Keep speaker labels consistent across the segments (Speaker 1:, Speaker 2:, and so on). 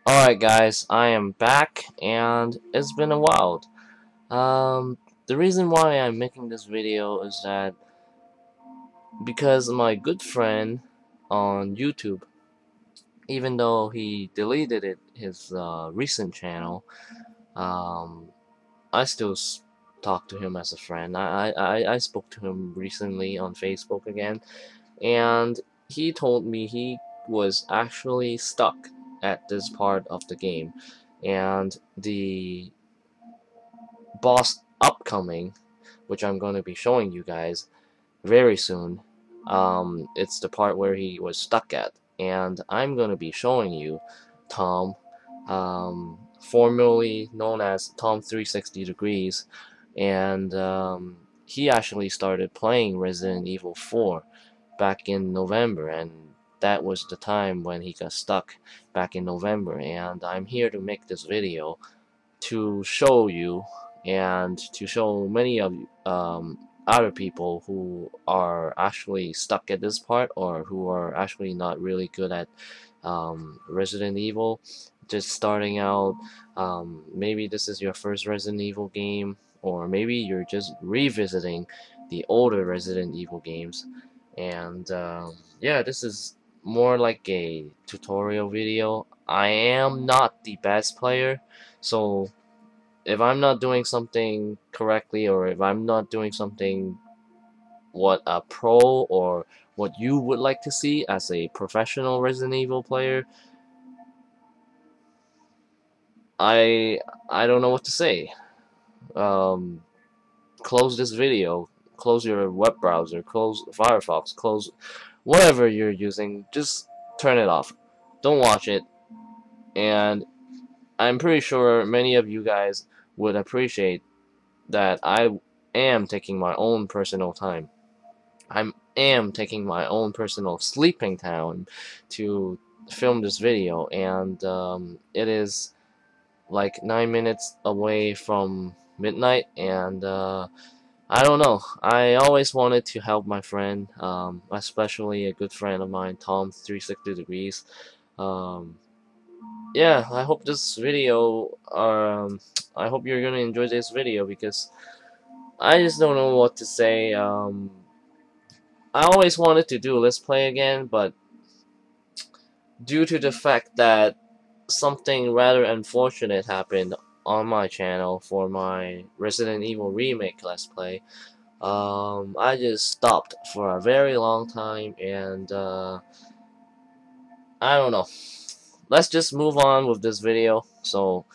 Speaker 1: Alright guys, I am back and it's been a while. The reason why I'm making this video is that because my good friend on YouTube, even though he deleted his recent channel, um, I still talk to him as a friend. I spoke to him recently on Facebook again, and he told me he was actually stuck at this part of the game, and the boss upcoming, which I'm going to be showing you guys very soon. It's the part where he was stuck at, and I'm going to be showing you Tom, formerly known as Tom360Degrees, and he actually started playing Resident Evil 4 back in November, and that was the time when he got stuck back in November, and I'm here to make this video to show you and to show many of other people who are actually stuck at this part or who are actually not really good at Resident Evil, just starting out. Maybe this is your first Resident Evil game, or maybe you're just revisiting the older Resident Evil games. And yeah, this is more like a tutorial video. I am not the best player, so if I'm not doing something correctly, or if I'm not doing something what a pro or what you would like to see as a professional Resident Evil player, I I don't know what to say. Um, Close this video, close your web browser, close Firefox, close whatever you're using, just turn it off. Don't watch it, and I'm pretty sure many of you guys would appreciate that I am taking my own personal time. I am taking my own personal sleeping time to film this video, and it is like 9 minutes away from midnight, and I don't know. I always wanted to help my friend, especially a good friend of mine, Tom360Degrees. Um, yeah, I hope this video, I hope you're gonna enjoy this video because I just don't know what to say. I always wanted to do Let's Play again, but due to the fact that something rather unfortunate happened on my channel for my Resident Evil Remake Let's Play, I just stopped for a very long time, and I don't know. Let's just move on with this video. So,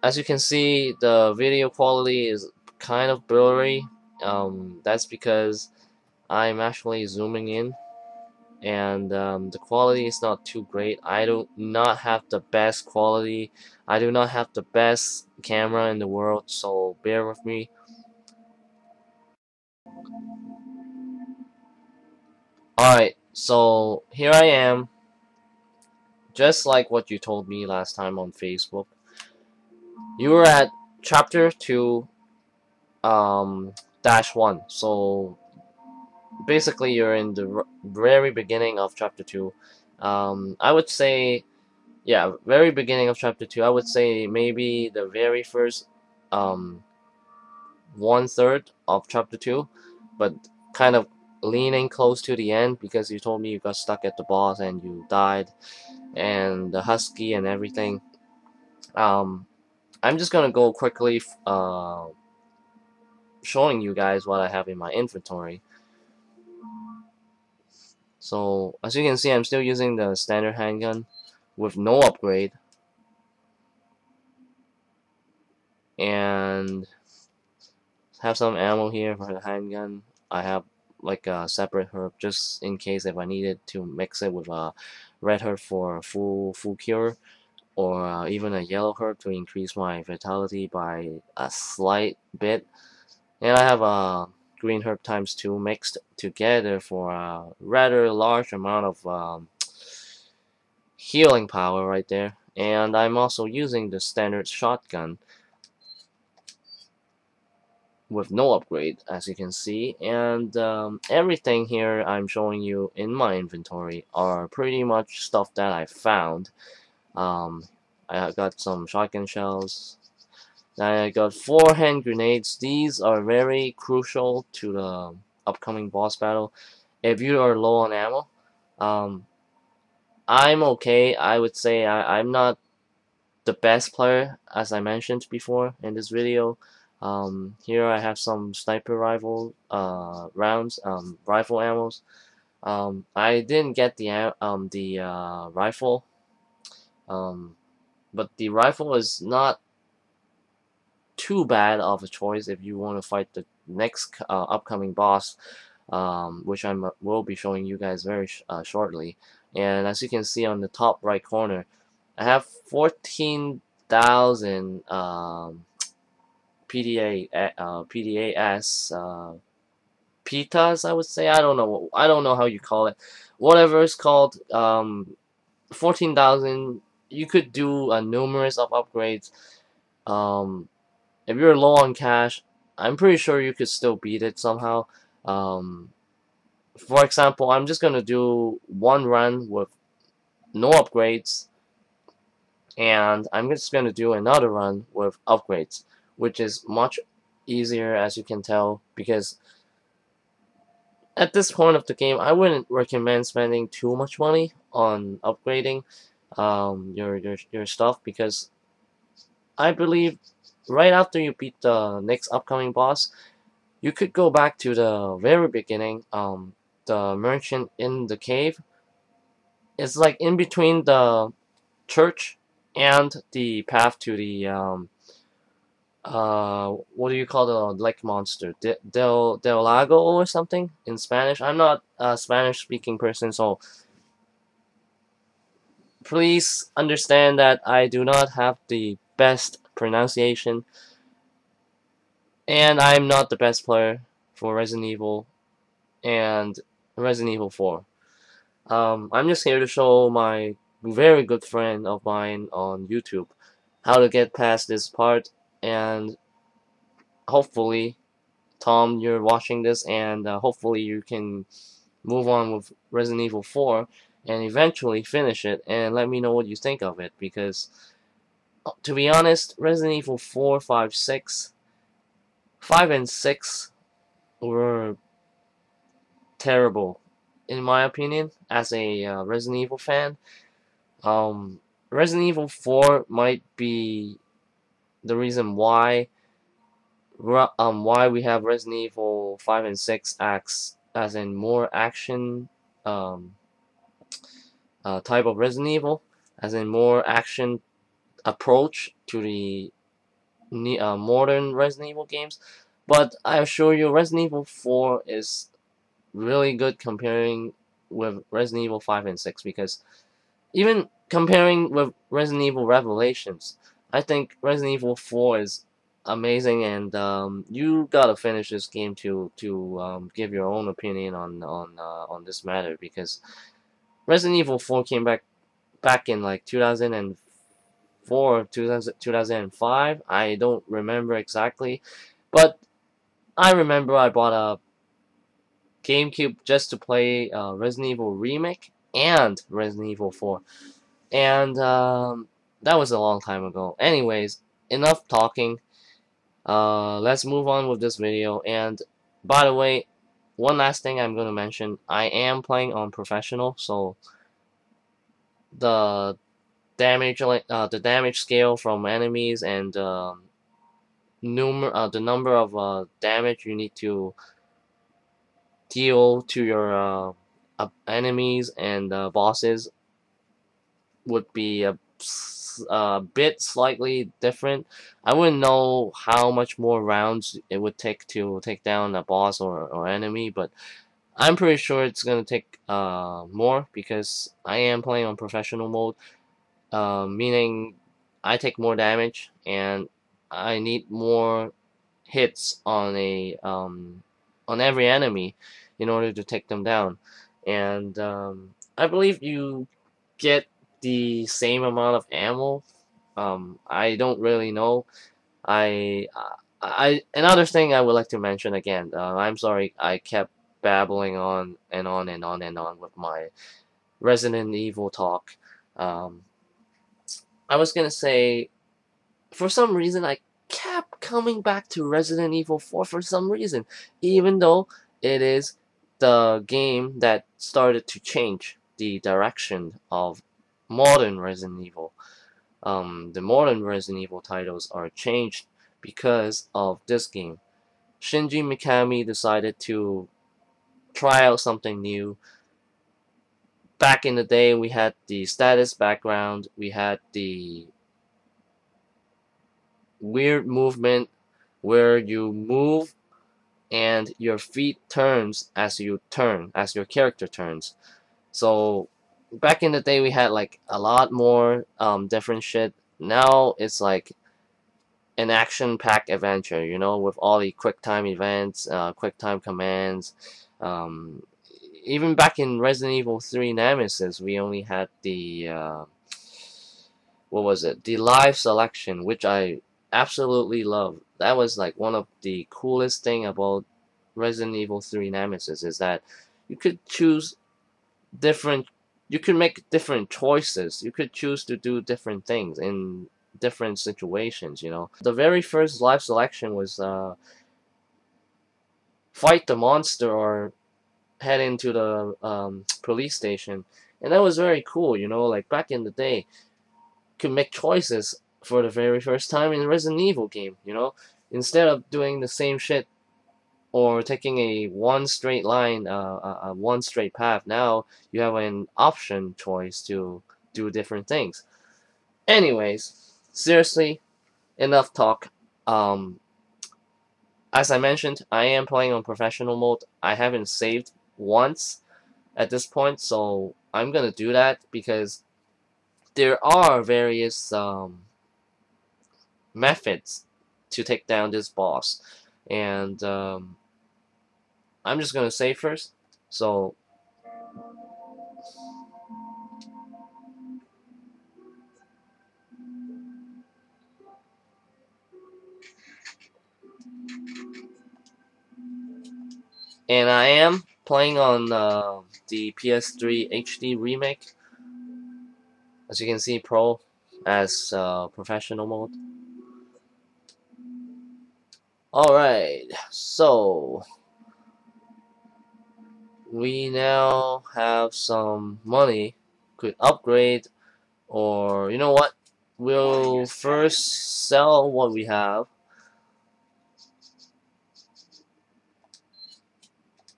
Speaker 1: as you can see, the video quality is kind of blurry. That's because I'm actually zooming in, and the quality is not too great. I do not have the best quality. I do not have the best camera in the world, so bear with me. Alright, so here I am, just like what you told me last time on Facebook. You were at chapter 2 dash 1, so basically you're in the very beginning of chapter 2. I would say, yeah, very beginning of chapter 2. I would say maybe the very first 1/3 of chapter 2, but kind of leaning close to the end because you told me you got stuck at the boss and you died, and the husky and everything. I'm just gonna go quickly showing you guys what I have in my inventory. So as you can see, I'm still using the standard handgun with no upgrade, and have some ammo here for the handgun. I have like a separate herb just in case if I needed to mix it with a red herb for full cure, or even a yellow herb to increase my vitality by a slight bit. And I have a green herb times 2 mixed together for a rather large amount of healing power right there. And I'm also using the standard shotgun with no upgrade, as you can see, and everything here I'm showing you in my inventory are pretty much stuff that I found Um, I got some shotgun shells. I got 4 hand grenades. These are very crucial to the upcoming boss battle. If you are low on ammo, um, I'm okay. I would say I'm not the best player, as I mentioned before in this video. Here I have some sniper rifle rounds, rifle ammos. I didn't get the rifle, um, but the rifle is not too bad of a choice if you want to fight the next upcoming boss, which I will be showing you guys very shortly. And as you can see on the top right corner, I have 14,000 PDAS pitas, I would say. I don't know. I don't know how you call it. Whatever it's called. 14,000. You could do numerous of upgrades. Um, if you're low on cash, I'm pretty sure you could still beat it somehow. Um, for example, I'm just gonna do one run with no upgrades, and I'm just gonna do another run with upgrades, which is much easier, as you can tell, because at this point of the game, I wouldn't recommend spending too much money on upgrading your stuff, because I believe right after you beat the next upcoming boss, you could go back to the very beginning, the merchant in the cave. It's like in between the church and the path to the what do you call the lake monster? Del Lago or something in Spanish. I'm not a Spanish speaking person, so please understand that I do not have the best pronunciation, and I'm not the best player for Resident Evil and Resident Evil 4. I'm just here to show my very good friend of mine on YouTube how to get past this part, and hopefully, Tom, you're watching this, and hopefully you can move on with Resident Evil 4 and eventually finish it, and let me know what you think of it, because to be honest, Resident Evil 4, 5, 6, 5 and 6 were terrible, in my opinion, as a Resident Evil fan. Um, Resident Evil 4 might be the reason why we have Resident Evil 5 and 6 acts as in more action um, type of Resident Evil, as in more action approach to the modern Resident Evil games. But I assure you, Resident Evil 4 is really good comparing with Resident Evil 5 and 6, because even comparing with Resident Evil Revelations, I think Resident Evil 4 is amazing, and you gotta finish this game to give your own opinion on this matter, because Resident Evil 4 came back in like 2004, 2005. I don't remember exactly, but I remember I bought a GameCube just to play Resident Evil Remake and Resident Evil 4. And that was a long time ago. Anyways, enough talking. Let's move on with this video. And by the way, one last thing I'm going to mention. I am playing on professional, so the the damage scale from enemies and the number of damage you need to deal to your enemies and bosses would be a bit slightly different. I wouldn't know how much more rounds it would take to take down a boss or enemy, but I'm pretty sure it's gonna take more, because I am playing on professional mode, meaning I take more damage and I need more hits on every enemy in order to take them down. And I believe you get the same amount of ammo. I don't really know. Another thing I would like to mention again. I'm sorry I kept babbling on and on and on and on with my Resident Evil talk. Um, I was gonna say, for some reason, I kept coming back to Resident Evil 4 for some reason, even though it is the game that started to change the direction of modern Resident Evil. The modern Resident Evil titles are changed because of this game. Shinji Mikami decided to try out something new. Back in the day, we had the status background, we had the weird movement where you move and your feet turns as you turn, as your character turns. So back in the day, we had like a lot more different shit. Now it's like an action-packed adventure, you know, with all the quick time events, quick time commands. Um, Even back in Resident Evil 3 Nemesis, we only had the what was it? The live selection, which I absolutely love. That was like one of the coolest thing about Resident Evil 3 Nemesis is that you could choose different you could make different choices. You could choose to do different things in different situations, you know. The very first live selection was fight the monster or head into the police station. And that was very cool, you know, like back in the day, could make choices for the very first time in a Resident Evil game, you know? Instead of doing the same shit or taking a one straight line, one straight path, now you have an option choice to do different things. Anyways, seriously, enough talk. Um, as I mentioned, I am playing on professional mode. I haven't saved once at this point, so I'm gonna do that because there are various methods to take down this boss, and I'm just gonna save first. So and I am playing on the PS3 HD remake. As you can see, Pro as professional mode. Alright, so we now have some money. Could upgrade, or you know what? We'll first sell what we have.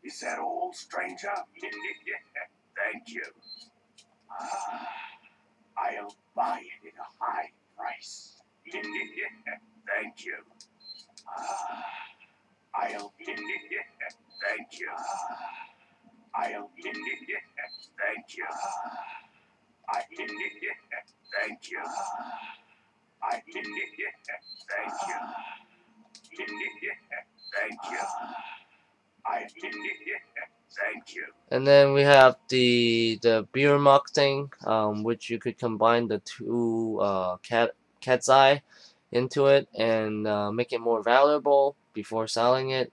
Speaker 2: Is that all, stranger? Thank you. I'll buy it at a high price. Thank you. I'll thank you. I'll thank you. I thank you. I thank you. Thank you. I thank you.
Speaker 1: And then we have the beer mug thing, which you could combine the two cat's eye into it and make it more valuable before selling it.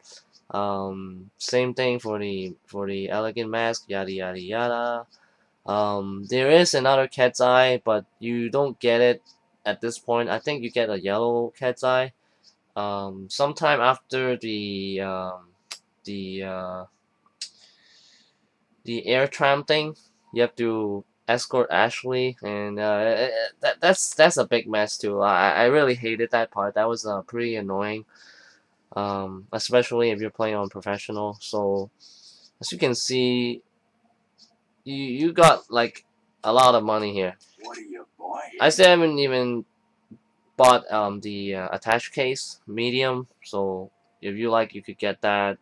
Speaker 1: Same thing for the elegant mask, yada yada yada. There is another cat's eye, but you don't get it at this point. I think you get a yellow cat's eye. Sometime after the uh, the air tram thing, you have to escort Ashley, and that's a big mess too. I really hated that part. That was pretty annoying, especially if you're playing on professional. So as you can see, you got like a lot of money here.
Speaker 2: What are you buying?
Speaker 1: I still haven't even bought the attached case medium, so if you like, you could get that.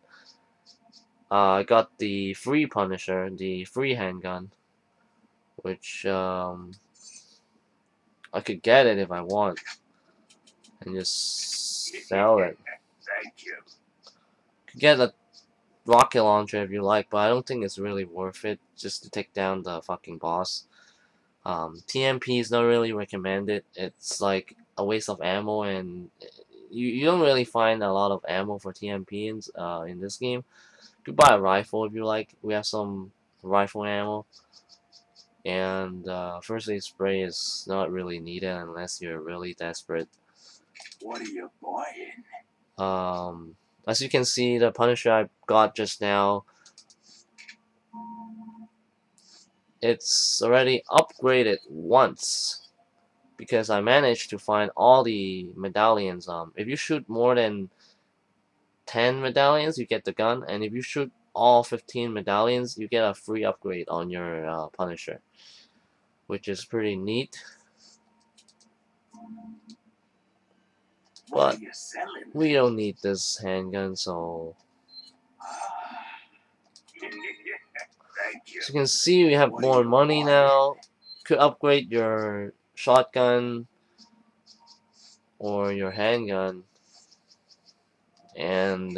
Speaker 1: I got the free Punisher, the free handgun, which I could get it if I want, and just sell it.
Speaker 2: Thank you.
Speaker 1: Could get a rocket launcher if you like, but I don't think it's really worth it just to take down the fucking boss. TMP is not really recommended. It's like a waste of ammo, and you don't really find a lot of ammo for TMP in this game. You could buy a rifle if you like. We have some rifle ammo. And first aid spray is not really needed unless you're really desperate.
Speaker 2: What are you buying?
Speaker 1: As you can see, the Punisher I got just now, it's already upgraded once because I managed to find all the medallions. If you shoot more than 10 medallions, you get the gun, and if you shoot all 15 medallions, you get a free upgrade on your Punisher, which is pretty neat.
Speaker 2: What
Speaker 1: But
Speaker 2: are you selling?
Speaker 1: we don't need this handgun, so
Speaker 2: Thank you.
Speaker 1: as you can see, we have more money now. Could upgrade your shotgun or your handgun, and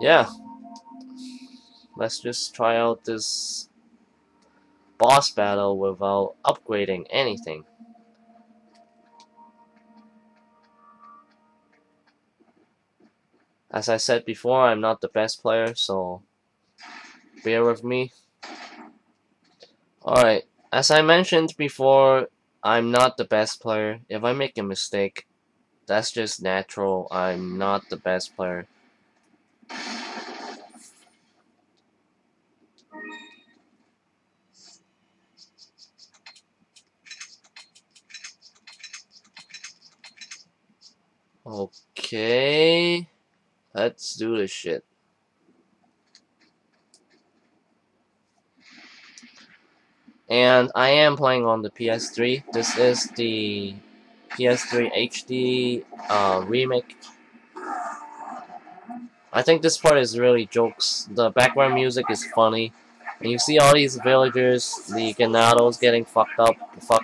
Speaker 1: yeah, let's just try out this boss battle without upgrading anything. As I said before, I'm not the best player, so bear with me. Alright, as I mentioned before, I'm not the best player. If I make a mistake, that's just natural. I'm not the best player. Okay, let's do this shit. And I am playing on the PS3. This is the PS3 HD remake. I think this part is really jokes. The background music is funny. And you see all these villagers, the ganados getting fucked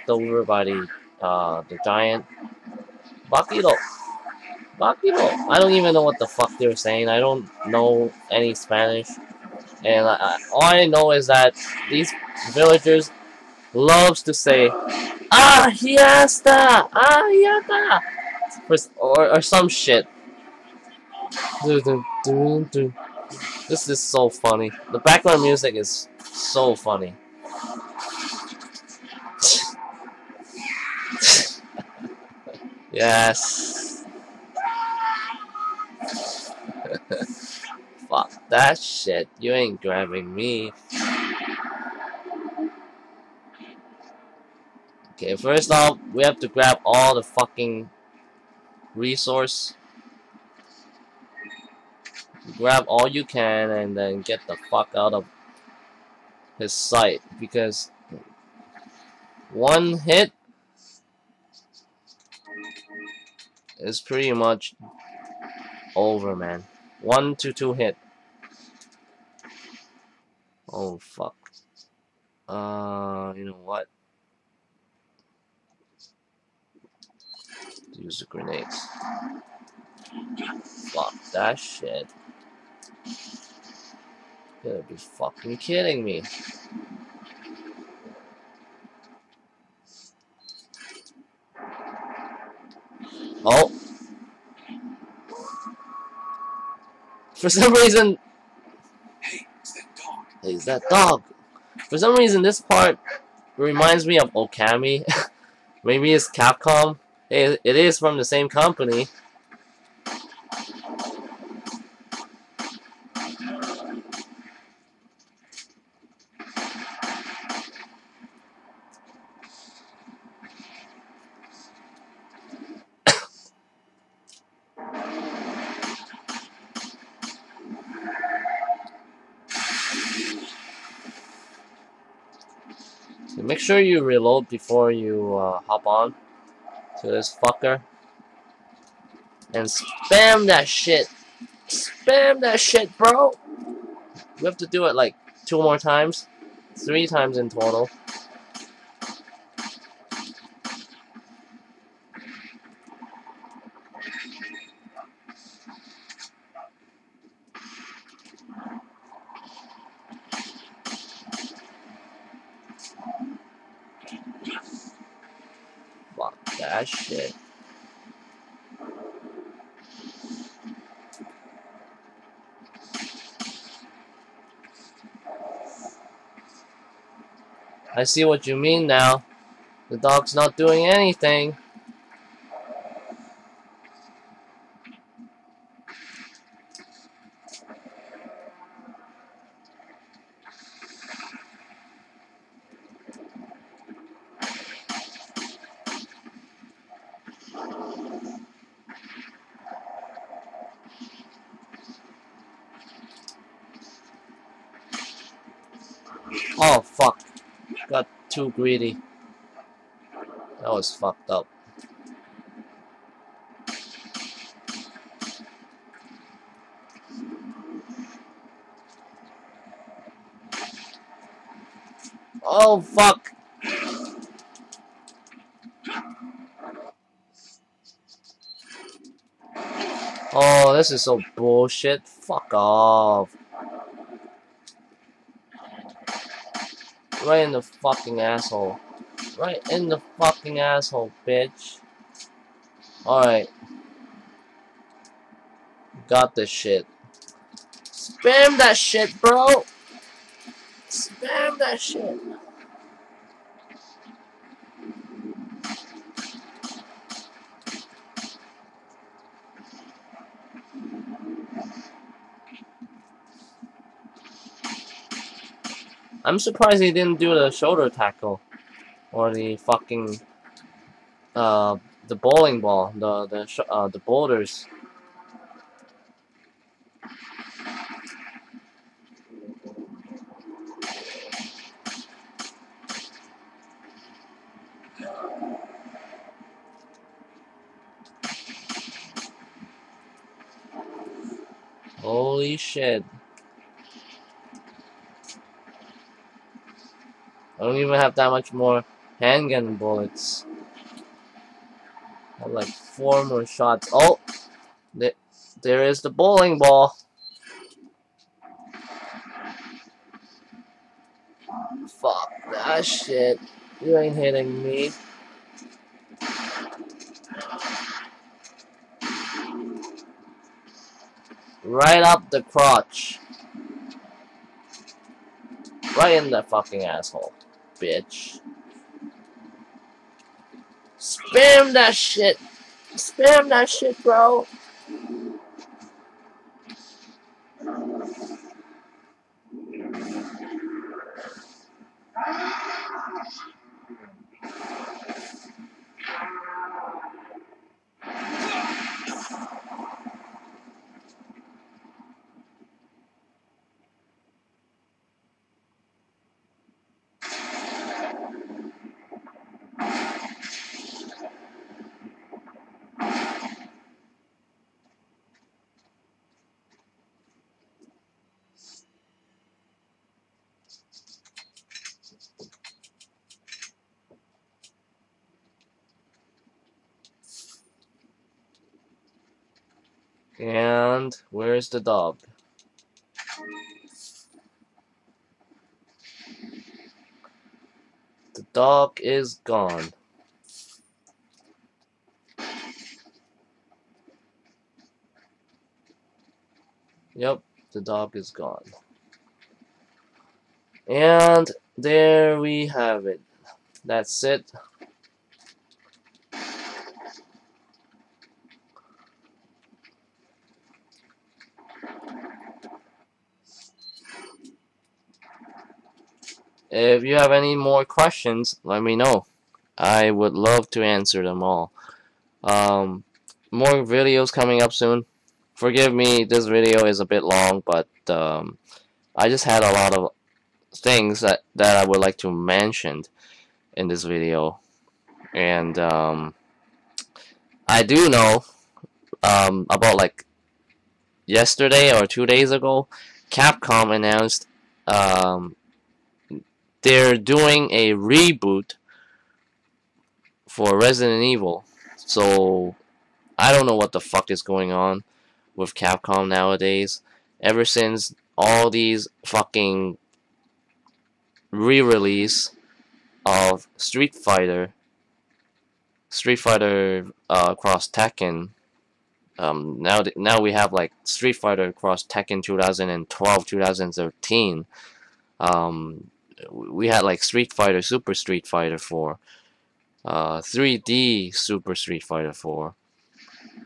Speaker 1: over by the giant. Bakiro! Bakiro! I don't even know what the fuck they're saying. I don't know any Spanish. And all I know is that these villagers loves to say, "Ah, hiasta! Ah, hiasta!" Or some shit. This is so funny. The background music is so funny. Yes. Fuck that shit. You ain't grabbing me. Okay, first off, we have to grab all the fucking resource. Grab all you can and then get the fuck out of his sight. Because one hit is pretty much over, man. 1 to 2 hit. Oh, fuck. You know what? Use the grenades. Fuck that shit. You gotta be fucking kidding me. Oh. For some reason...
Speaker 2: Hey, it's that dog.
Speaker 1: Hey, that dog. For some reason, this part reminds me of Okami. Maybe it's Capcom. It is from the same company. So make sure you reload before you hop on to this fucker. And spam that shit. Spam that shit, bro. We have to do it like 2 more times. 3 times in total. Fuck that shit. I see what you mean now. The dog's not doing anything. Oh fuck. Got too greedy. That was fucked up. Oh fuck. Oh, this is so bullshit. Fuck off. Right in the fucking asshole. Right in the fucking asshole, bitch. Alright. Got this shit. Spam that shit, bro! Spam that shit. I'm surprised he didn't do the shoulder tackle. Or the fucking... the bowling ball. The boulders. Holy shit. I don't even have that much more handgun bullets. I have like 4 more shots. Oh! There is the bowling ball. Fuck that shit. You ain't hitting me. Right up the crotch. Right in the fucking asshole. Bitch. Spam that shit. Spam that shit, bro. And where's the dog? The dog is gone. Yep, the dog is gone. And there we have it. That's it. If you have any more questions, let me know. I would love to answer them all. More videos coming up soon. Forgive me, this video is a bit long, but I just had a lot of things that I would like to mention in this video. And I do know about like yesterday or 2 days ago, Capcom announced they're doing a reboot for Resident Evil. So I don't know what the fuck is going on with Capcom nowadays. Ever since all these fucking re-release of Street Fighter cross Tekken. Now we have like Street Fighter cross Tekken 2012, 2013. we had like Street Fighter, Super Street Fighter 4, 3D Super Street Fighter 4,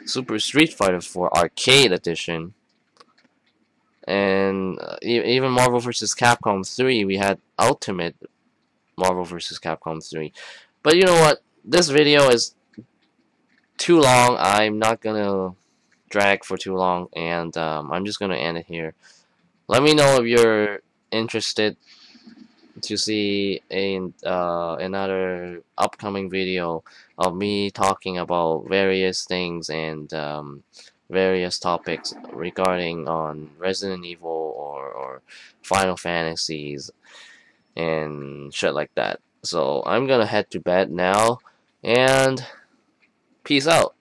Speaker 1: Super Street Fighter 4 Arcade Edition, and even Marvel vs. Capcom 3. We had Ultimate Marvel vs. Capcom 3. But you know what? This video is too long. I'm not gonna drag for too long, and I'm just gonna end it here. Let me know if you're interested to see another upcoming video of me talking about various things and various topics regarding on Resident Evil or Final Fantasies and shit like that. So I'm gonna head to bed now, and peace out.